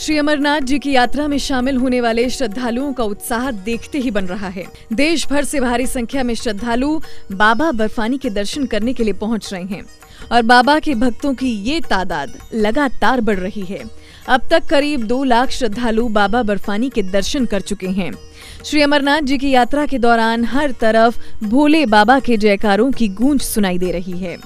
श्री अमरनाथ जी की यात्रा में शामिल होने वाले श्रद्धालुओं का उत्साह देखते ही बन रहा है। देश भर से भारी संख्या में श्रद्धालु बाबा बर्फानी के दर्शन करने के लिए पहुंच रहे हैं और बाबा के भक्तों की ये तादाद लगातार बढ़ रही है। अब तक करीब 2 लाख श्रद्धालु बाबा बर्फानी के दर्शन कर चुके हैं। श्री अमरनाथ जी की यात्रा के दौरान हर तरफ भोले बाबा के जयकारों की गूंज सुनाई दे रही है।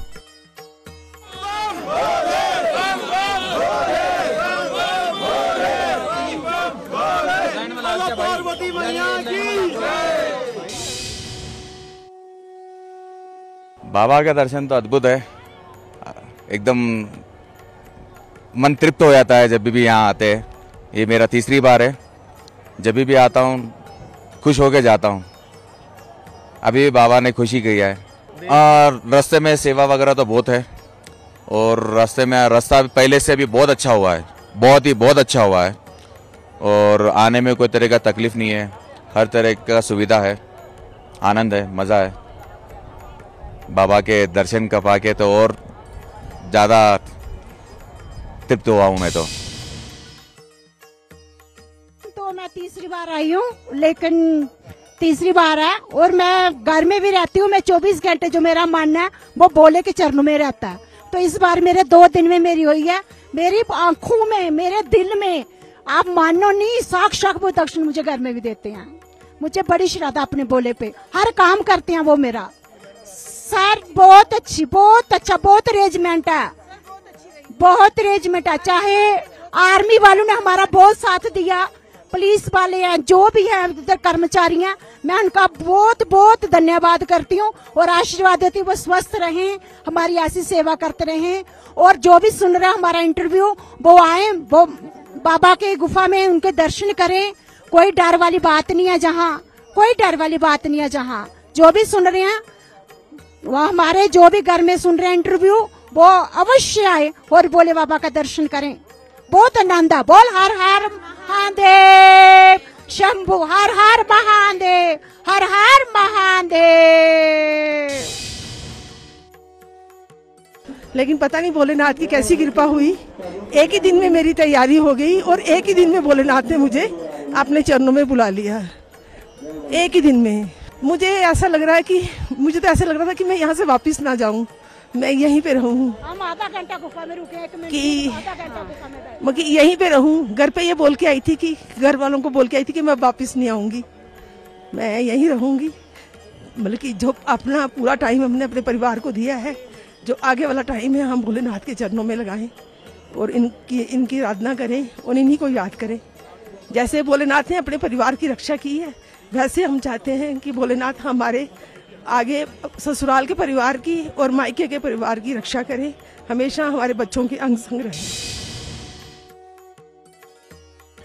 बाबा का दर्शन तो अद्भुत है, एकदम मन तृप्त हो जाता है जब भी यहाँ आते हैं। ये मेरा तीसरी बार है, जब भी आता हूँ खुश होके जाता हूँ। अभी बाबा ने खुशी की है और रास्ते में सेवा वगैरह तो बहुत है और रास्ते में रास्ता पहले से भी बहुत अच्छा हुआ है, बहुत अच्छा हुआ है और आने में कोई तरह का तकलीफ नहीं है, हर तरह का सुविधा है, आनंद है, मज़ा है। बाबा के दर्शन कर पाके तो और ज़्यादा तृप्त हुआ हूँ मैं तो मैं तीसरी बार आई हूँ, लेकिन तीसरी बार है और मैं घर में भी रहती हूँ। मैं 24 घंटे जो मेरा मन है वो भोले के चरणों में रहता है। तो इस बार मेरे 2 दिन में मेरी हुई है, मेरी आंखों में, मेरे दिल में, आप मानो नहीं, साक्षात वो दर्शन मुझे घर में भी देते हैं। मुझे बड़ी श्रद्धा अपने भोले पे, हर काम करते हैं वो मेरा। सर बहुत अच्छी, बहुत अच्छा, बहुत अरेंजमेंट है, बहुत अरेंजमेंट है। चाहे आर्मी वालों ने हमारा बहुत साथ दिया, पुलिस वाले हैं, जो भी हैं उधर कर्मचारी हैं, मैं उनका बहुत बहुत धन्यवाद करती हूँ और आशीर्वाद देती हूँ वो स्वस्थ रहें, हमारी ऐसी सेवा करते रहें। और जो भी सुन रहे हैं हमारा इंटरव्यू वो आए, वो बाबा के गुफा में उनके दर्शन करें। कोई डर वाली बात नहीं है जहाँ, कोई डर वाली बात नहीं है जहाँ। जो भी सुन रहे हैं वो हमारे, जो भी घर में सुन रहे हैं इंटरव्यू, वो अवश्य आए और भोले बाबा का दर्शन करें। बहुत आनंद है। बोल हर हर महादेव शंभु, हर हर महादेव, हर हर महादेव। लेकिन पता नहीं भोलेनाथ की कैसी कृपा हुई, एक ही दिन में मेरी तैयारी हो गई और एक ही दिन में भोलेनाथ ने मुझे अपने चरणों में बुला लिया। एक ही दिन में मुझे ऐसा लग रहा है कि, मुझे तो ऐसा लग रहा था कि मैं यहाँ से वापस ना जाऊँ, मैं यहीं पे रहूँ। हम आधा घंटा गुफा में रुके, कि मैं यहीं पे रहूँ। घर पे ये बोल के आई थी कि, घर वालों को बोल के आई थी कि मैं वापस नहीं आऊँगी, मैं यहीं रहूँगी। मतलब कि जो अपना पूरा टाइम हमने अपने परिवार को दिया है, जो आगे वाला टाइम है हम भोलेनाथ के चरणों में लगाएं और इनकी आराधना करें और इन्हीं को याद करें। जैसे भोलेनाथ ने अपने परिवार की रक्षा की है, वैसे हम चाहते हैं कि भोलेनाथ हमारे आगे ससुराल के परिवार की और मायके के परिवार की रक्षा करें, हमेशा हमारे बच्चों के अंग संग रहे।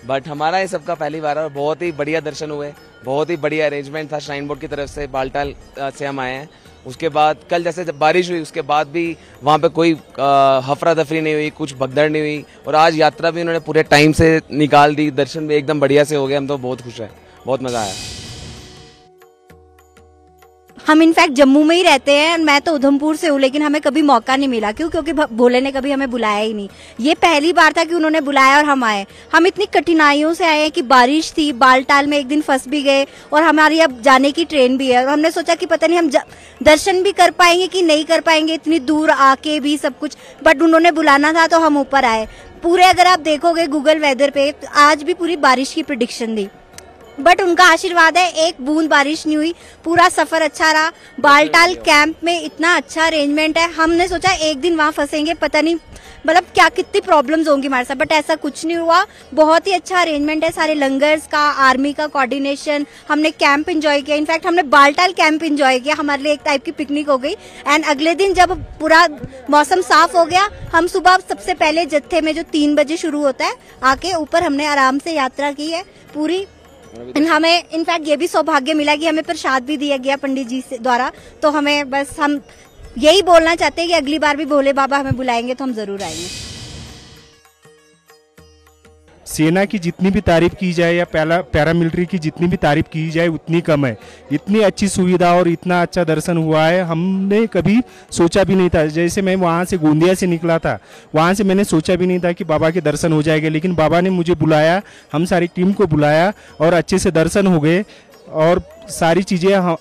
बट हमारा ये सबका पहली बार और बहुत ही बढ़िया दर्शन हुए, बहुत ही बढ़िया अरेंजमेंट था श्राइन बोर्ड की तरफ से। बालटाल से हम आए हैं, उसके बाद कल जैसे जब बारिश हुई उसके बाद भी वहाँ पे कोई हफरा दफरी नहीं हुई, कुछ भगदड़ नहीं हुई और आज यात्रा भी उन्होंने पूरे टाइम से निकाल दी, दर्शन भी एकदम बढ़िया से हो गए। हम तो बहुत खुश हैं, बहुत मज़ा आया। हम इनफैक्ट जम्मू में ही रहते हैं, मैं तो उधमपुर से हूँ, लेकिन हमें कभी मौका नहीं मिला। क्यों? क्योंकि भोले ने कभी हमें बुलाया ही नहीं। ये पहली बार था कि उन्होंने बुलाया और हम आए। हम इतनी कठिनाइयों से आए हैं कि बारिश थी, बालटाल में एक दिन फंस भी गए और हमारी अब जाने की ट्रेन भी है और हमने सोचा कि पता नहीं हम दर्शन भी कर पाएंगे कि नहीं कर पाएंगे, इतनी दूर आके भी सब कुछ। बट उन्होंने बुलाना था तो हम ऊपर आए। पूरे अगर आप देखोगे गूगल वेदर पे, आज भी पूरी बारिश की प्रेडिक्शन दी, बट उनका आशीर्वाद है, एक बूंद बारिश नहीं हुई। पूरा सफर अच्छा रहा। बालटाल कैंप में इतना अच्छा अरेंजमेंट है, हमने सोचा एक दिन वहाँ फंसेंगे, पता नहीं मतलब क्या कितनी प्रॉब्लम्स होंगी हमारे साथ, बट ऐसा कुछ नहीं हुआ। बहुत ही अच्छा अरेंजमेंट है, सारे लंगर्स का, आर्मी का कोऑर्डिनेशन। हमने कैंप एंजॉय किया, इनफैक्ट हमने बालटाल कैंप एंजॉय किया, हमारे लिए एक टाइप की पिकनिक हो गई। एंड अगले दिन जब पूरा मौसम साफ हो गया, हम सुबह सबसे पहले जत्थे में जो 3 बजे शुरू होता है, आके ऊपर हमने आराम से यात्रा की है पूरी। हमें इनफैक्ट ये भी सौभाग्य मिला कि हमें प्रसाद भी दिया गया पंडित जी से द्वारा। तो हमें बस, हम यही बोलना चाहते हैं कि अगली बार भी भोले बाबा हमें बुलाएंगे तो हम जरूर आएंगे। सेना की जितनी भी तारीफ की जाए या पैरामिलिट्री की जितनी भी तारीफ की जाए उतनी कम है। इतनी अच्छी सुविधा और इतना अच्छा दर्शन हुआ है, हमने कभी सोचा भी नहीं था। जैसे मैं वहाँ से गोंदिया से निकला था, वहाँ से मैंने सोचा भी नहीं था कि बाबा के दर्शन हो जाएंगे, लेकिन बाबा ने मुझे बुलाया, हम सारी टीम को बुलाया और अच्छे से दर्शन हो गए और सारी चीज़ें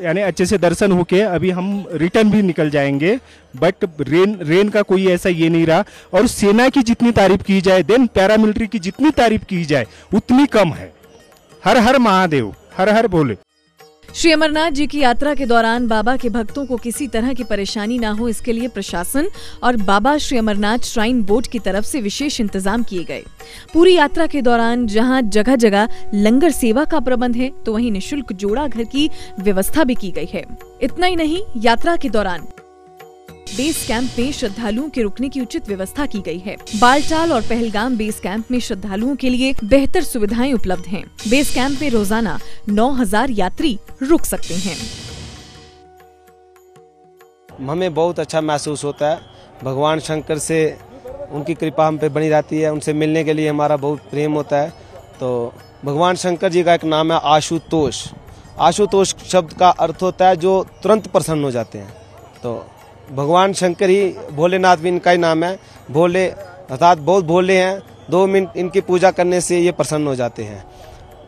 यानी अच्छे से दर्शन होके अभी हम रिटर्न भी निकल जाएंगे। बट रेन का कोई ऐसा ये नहीं रहा। और सेना की जितनी तारीफ की जाए, देन पैरामिलिट्री की जितनी तारीफ की जाए उतनी कम है। हर हर महादेव, हर हर बोले। श्री अमरनाथ जी की यात्रा के दौरान बाबा के भक्तों को किसी तरह की परेशानी ना हो, इसके लिए प्रशासन और बाबा श्री अमरनाथ श्राइन बोर्ड की तरफ से विशेष इंतजाम किए गए। पूरी यात्रा के दौरान जहां जगह जगह लंगर सेवा का प्रबंध है, तो वहीं निःशुल्क जोड़ा घर की व्यवस्था भी की गई है। इतना ही नहीं, यात्रा के दौरान बेस कैंप में श्रद्धालुओं के रुकने की उचित व्यवस्था की गई है। बालटाल और पहलगाम बेस कैंप में श्रद्धालुओं के लिए बेहतर सुविधाएं उपलब्ध हैं। बेस कैंप में रोजाना 9000 यात्री रुक सकते हैं। हमें बहुत अच्छा महसूस होता है। भगवान शंकर से उनकी कृपा हम पे बनी रहती है, उनसे मिलने के लिए हमारा बहुत प्रेम होता है। तो भगवान शंकर जी का एक नाम है आशुतोष। आशुतोष शब्द का अर्थ होता है जो तुरंत प्रसन्न हो जाते हैं। तो भगवान शंकर ही, भोलेनाथ भी इनका ही नाम है। भोले अर्थात बहुत भोले हैं। 2 मिनट इनकी पूजा करने से ये प्रसन्न हो जाते हैं।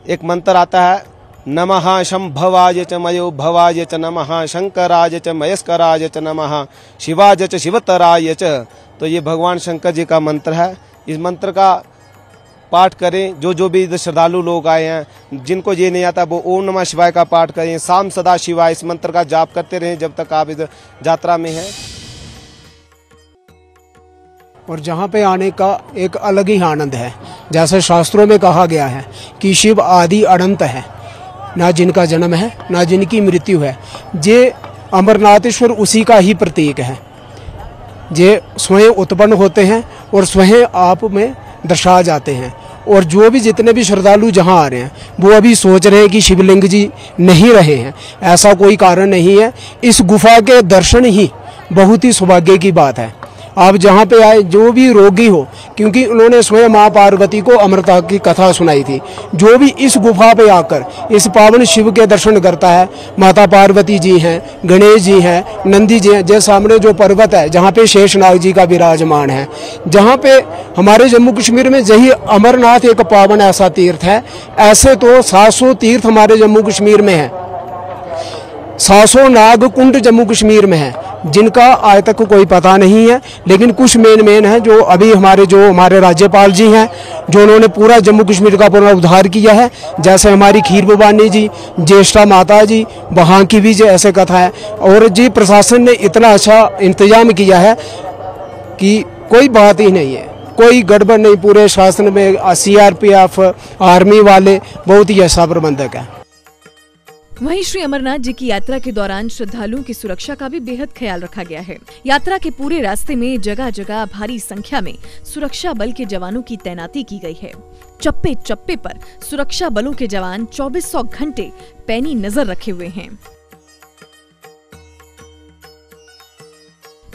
एक मंत्र आता है, नमः शंभवाय च मयो भवाय च नमः शंकराय च मयस्कराय च नमः शिवाय च शिवतराय च। तो ये भगवान शंकर जी का मंत्र है। इस मंत्र का पाठ करें। जो भी श्रद्धालु लोग आए हैं, जिनको ये नहीं आता वो ओम नमः शिवाय का पाठ करें। शाम सदा शिवाय इस मंत्र का जाप करते रहें जब तक आप इस यात्रा में हैं। और जहाँ पे आने का एक अलग ही आनंद है। जैसे शास्त्रों में कहा गया है कि शिव आदि अनंत है, ना जिनका जन्म है ना जिनकी मृत्यु है। ये अमरनाथेश्वर उसी का ही प्रतीक है। ये स्वयं उत्पन्न होते हैं और स्वयं आप में दर्शा जाते हैं। और जो भी जितने भी श्रद्धालु जहाँ आ रहे हैं वो अभी सोच रहे हैं कि शिवलिंग जी नहीं रहे हैं, ऐसा कोई कारण नहीं है। इस गुफा के दर्शन ही बहुत ही सौभाग्य की बात है। आप जहाँ पे आए, जो भी रोगी हो, क्योंकि उन्होंने स्वयं माँ पार्वती को अमृता की कथा सुनाई थी, जो भी इस गुफा पे आकर इस पावन शिव के दर्शन करता है, माता पार्वती जी हैं, गणेश जी हैं, नंदी जी हैं, जैसे सामने जो पर्वत है जहाँ पे शेषनाग जी का विराजमान है, जहाँ पे हमारे जम्मू कश्मीर में यही अमरनाथ एक पावन ऐसा तीर्थ है। ऐसे तो 700 तीर्थ हमारे जम्मू कश्मीर में है, 700 नाग कुंड जम्मू कश्मीर में है, जिनका आज तक कोई पता नहीं है। लेकिन कुछ मेन है जो अभी हमारे राज्यपाल जी हैं, जो उन्होंने पूरा जम्मू कश्मीर का पुनरुद्धार किया है। जैसे हमारी खीर भवानी जी, ज्येष्ठा माता जी, वहाँ की भी ऐसे कथा है। और जी प्रशासन ने इतना अच्छा इंतजाम किया है कि कोई बात ही नहीं है, कोई गड़बड़ नहीं। पूरे शासन में CRPF, आर्मी वाले बहुत ही अच्छा प्रबंधक है। वहीं श्री अमरनाथ जी की यात्रा के दौरान श्रद्धालुओं की सुरक्षा का भी बेहद ख्याल रखा गया है। यात्रा के पूरे रास्ते में जगह जगह भारी संख्या में सुरक्षा बल के जवानों की तैनाती की गई है। चप्पे चप्पे पर सुरक्षा बलों के जवान 2400 घंटे पैनी नजर रखे हुए हैं।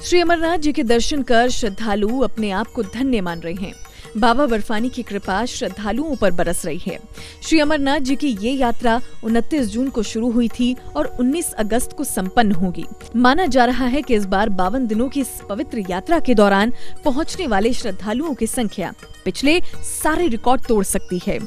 श्री अमरनाथ जी के दर्शन कर श्रद्धालु अपने आप को धन्य मान रहे हैं। बाबा बर्फानी की कृपा श्रद्धालुओं पर बरस रही है। श्री अमरनाथ जी की ये यात्रा 29 जून को शुरू हुई थी और 19 अगस्त को संपन्न होगी। माना जा रहा है कि इस बार 52 दिनों की इस पवित्र यात्रा के दौरान पहुंचने वाले श्रद्धालुओं की संख्या पिछले सारे रिकॉर्ड तोड़ सकती है।